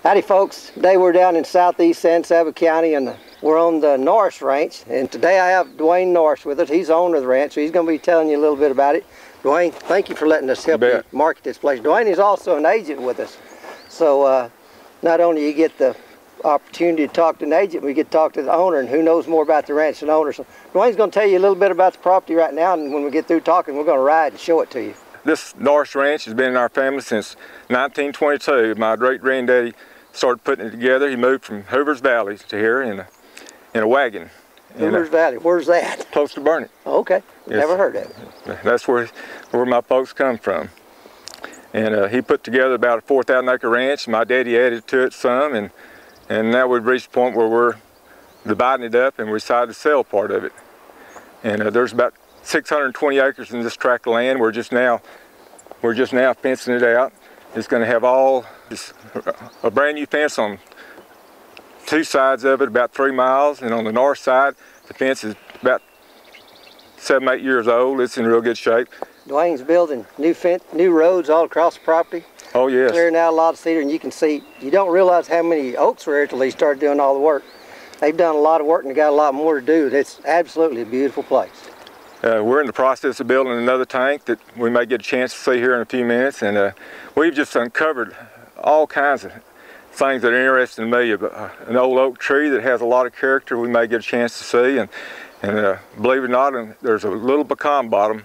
Howdy folks, today we're down in southeast San Saba County and we're on the Norris Ranch, and today I have Dwayne Norris with us. He's the owner of the ranch, so he's going to be telling you a little bit about it. Dwayne, thank you for letting us help you market this place. Dwayne is also an agent with us, so not only you get the opportunity to talk to an agent, we get to talk to the owner, and who knows more about the ranch than the owner. So Dwayne's going to tell you a little bit about the property right now, and when we get through talking, we're going to ride and show it to you. This Norris Ranch has been in our family since 1922. My great-granddaddy started putting it together. He moved from Hoover's Valley to here in a wagon. Hoover's Valley, where's that? Close to Burnet. Oh, okay, Yes. Never heard of it. That's where my folks come from. And he put together about a 4,000-acre ranch. My daddy added to it some, and now we've reached the point where we're dividing it up and we decided to sell part of it. And there's about 620 acres in this tract of land. We're just now fencing it out. It's going to have a brand new fence on two sides of it, about 3 miles, and on the north side, the fence is about 7-8 years old. It's in real good shape. Dwayne's building new roads all across the property. Oh yes. Clearing out a lot of cedar, and you can see, you don't realize how many oaks were here until they started doing all the work. They've done a lot of work and they got a lot more to do. It's absolutely a beautiful place. We're in the process of building another tank that we may get a chance to see here in a few minutes, and we've just uncovered all kinds of things that are interesting to me. An old oak tree that has a lot of character we may get a chance to see, and believe it or not, there's a little pecan bottom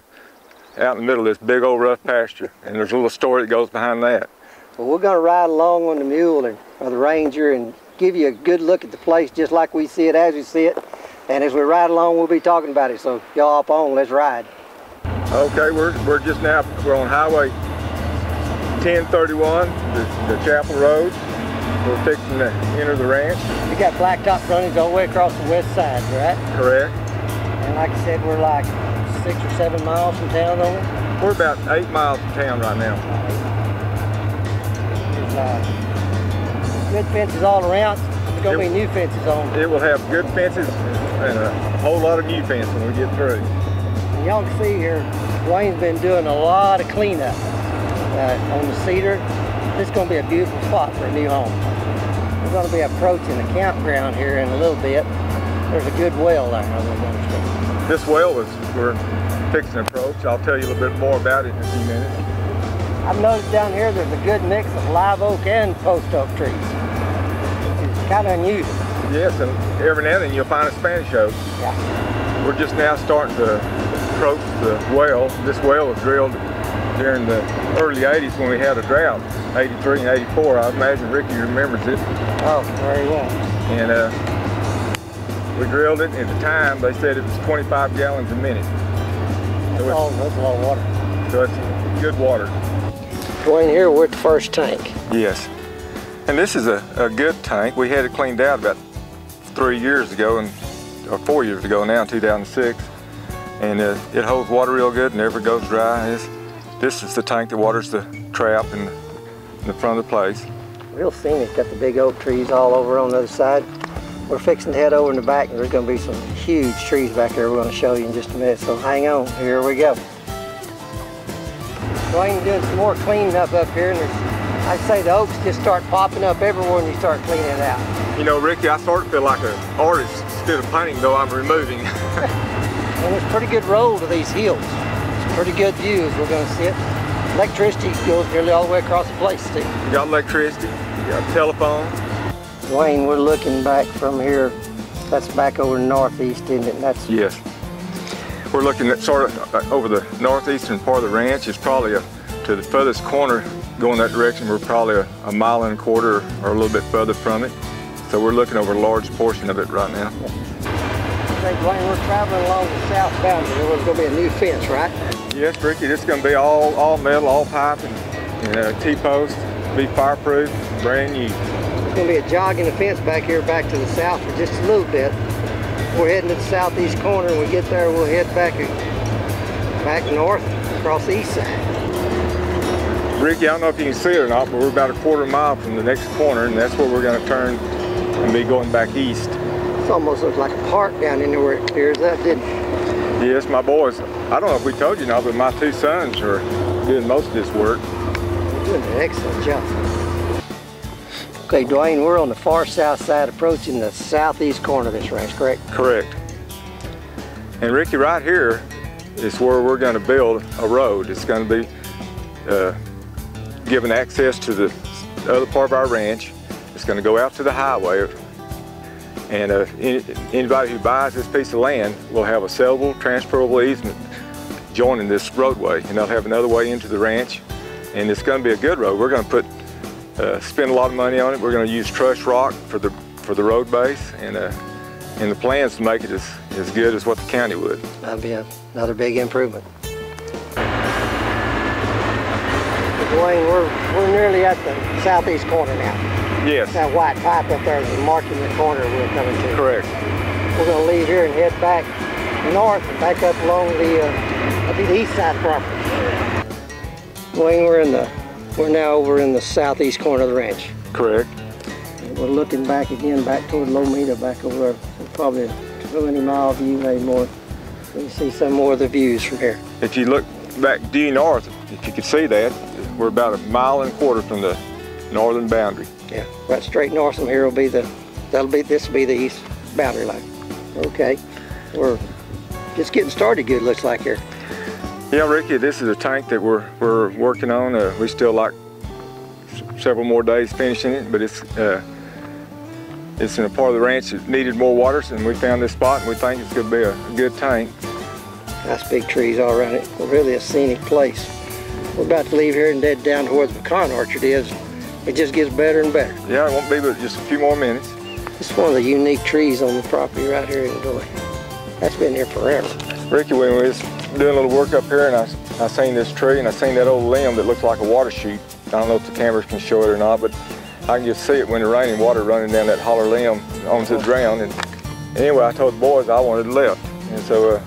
out in the middle of this big old rough pasture, and there's a little story that goes behind that. Well, we're going to ride along on the mule or the Ranger and give you a good look at the place just like we see it as we see it. And as we ride along, we'll be talking about it. So y'all hop on, let's ride. Okay, we're on Highway 1031, the Chapel Road. We're fixing to enter the ranch. We got blacktop frontage all the way across the west side, right? Correct. And like I said, we're like 6 or 7 miles from town on it. We're about 8 miles from town right now. There's good fences all around. There's going to be new fences on. It will have good fences and a whole lot of new fence when we get through. And y'all can see here, Dwayne's been doing a lot of cleanup on the cedar. This is going to be a beautiful spot for a new home. We're going to be approaching the campground here in a little bit. There's a good well there. This well we're fixing to approach. I'll tell you a little bit more about it in a few minutes. I've noticed down here there's a good mix of live oak and post oak trees. It's kind of unusual. Yes, and every now and then you'll find a Spanish oak. Yeah. We're just now starting to approach the well. This well was drilled during the early 80s when we had a drought, 83 and 84. I imagine Ricky remembers it. Oh, very well. And we drilled it. At the time, they said it was 25 gallons a minute. So that's a lot of water. So it's good water. Dwayne, here we're at the first tank. Yes. And this is a good tank. We had it cleaned out about 3 years ago, or 4 years ago now, in 2006. And it holds water real good, never goes dry. This is the tank that waters the trap in the front of the place. Real scenic, got the big oak trees all over on the other side. We're fixing to head over in the back, and there's going to be some huge trees back there we're going to show you in just a minute, so hang on, here we go. Dwayne's doing some more cleaning up here, and I'd say the oaks just start popping up everywhere when you start cleaning it out. You know, Ricky, I sort of feel like an artist instead of painting, though I'm removing. And there's pretty good roll to these hills. It's pretty good view as we're going to see it. Electricity goes nearly all the way across the place too. You got electricity, you got telephone. Dwayne, we're looking back from here. That's back over northeast, isn't it? That's yes. We're looking at sort of over the northeastern part of the ranch. It's probably to the furthest corner going that direction. We're probably a 1.25 miles or a little bit further from it. So we're looking over a large portion of it right now. Okay, Dwayne, we're traveling along the south boundary. There's going to be a new fence, right? Yes, Ricky, this is going to be all metal, all pipe, and T-post, be fireproof, brand new. There's going to be a jog in the fence back here, back to the south for just a little bit. We're heading to the southeast corner. When we get there, we'll head back north across the east side. Ricky, I don't know if you can see it or not, but we're about a 1/4 mile from the next corner, and that's where we're going to turn and be going back east. It almost looks like a park down in there where it clears up, didn't it? Yes, my boys. I don't know if we told you now, but my 2 sons are doing most of this work. They're doing an excellent job. Okay, Dwayne, we're on the far south side approaching the southeast corner of this ranch, correct? Correct. And Ricky, right here is where we're going to build a road. It's going to be giving access to the other part of our ranch. It's going to go out to the highway. And anybody who buys this piece of land will have a sellable, transferable easement joining this roadway. And they'll have another way into the ranch. And it's going to be a good road. We're going to spend a lot of money on it. We're going to use crushed rock for the road base, and the plans to make it as good as what the county would. That'll be another big improvement. Dwayne, we're nearly at the southeast corner now. Yes. That white pipe up there is marking the corner we're coming to. Correct. We're going to leave here and head back north and back up along the east side property. Dwayne, we're now over in the southeast corner of the ranch. Correct. And we're looking back again, back toward Lomita, back over there. Probably a 20-mile view, maybe more. You can see some more of the views from here. If you look back due north, if you could see that, we're about 1.25 miles from the northern boundary. Yeah, right straight north from here will be this will be the east boundary line. Okay, we're just getting started good, looks like here. Yeah, Ricky, this is a tank that we're working on. We still like several more days finishing it, but it's in a part of the ranch that needed more water, and we found this spot, and we think it's going to be a good tank. Nice big trees all around it. Really a scenic place. We're about to leave here and head down to where the pecan orchard is. It just gets better and better. Yeah, it won't be but just a few more minutes. It's one of the unique trees on the property right here in Doy. That's been here forever. Ricky, when we was doing a little work up here, and I seen this tree, and I seen that old limb that looks like a water chute. I don't know if the cameras can show it or not, but I can just see it when it's raining, water running down that holler limb onto the ground. And anyway, I told the boys I wanted it left, and so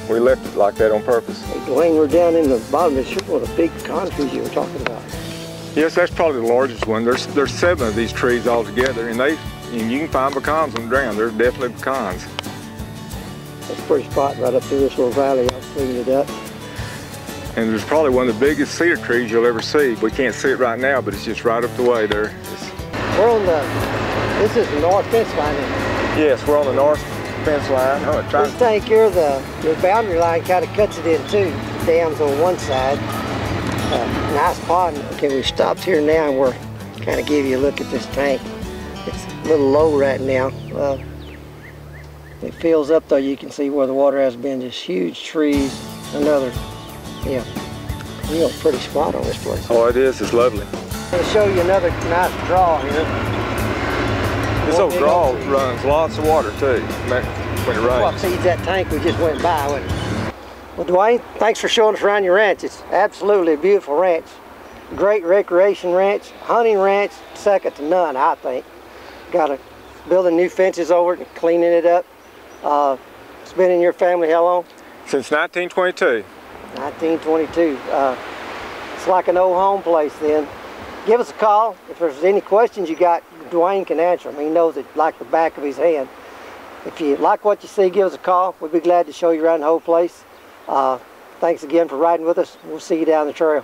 we left it like that on purpose. Hey, Dwayne, we're down in the bottom of one of the big pecan trees you were talking about. Yes, that's probably the largest one. There's 7 of these trees all together, and you can find pecans on the ground. There's definitely pecans. That's a pretty spot right up through this little valley. I'll clean it up. And there's probably one of the biggest cedar trees you'll ever see. We can't see it right now, but it's just right up the way there. We're on this is the north fence line. Yes, we're on the north fence line. This tank here, the boundary line kind of cuts it in two. The dam's on one side. Nice pond. Okay, we stopped here now and we're kind of give you a look at this tank. It's a little low right now. It fills up though. You can see where the water has been. Just huge trees. Another, real pretty spot on this place. Oh, it is. It's lovely. I'm going to show you another nice draw here. This old draw runs lots of water too when it rains. Well, see that tank we just went by. Well, Dwayne, thanks for showing us around your ranch. It's absolutely a beautiful ranch. Great recreation ranch, hunting ranch, second to none, I think. Building new fences over it and cleaning it up. It's been in your family how long? Since 1922. 1922. It's like an old home place then. Give us a call. If there's any questions you got, Dwayne can answer them. He knows it like the back of his hand. If you like what you see, give us a call. We'd be glad to show you around the whole place. Thanks again for riding with us. We'll see you down the trail.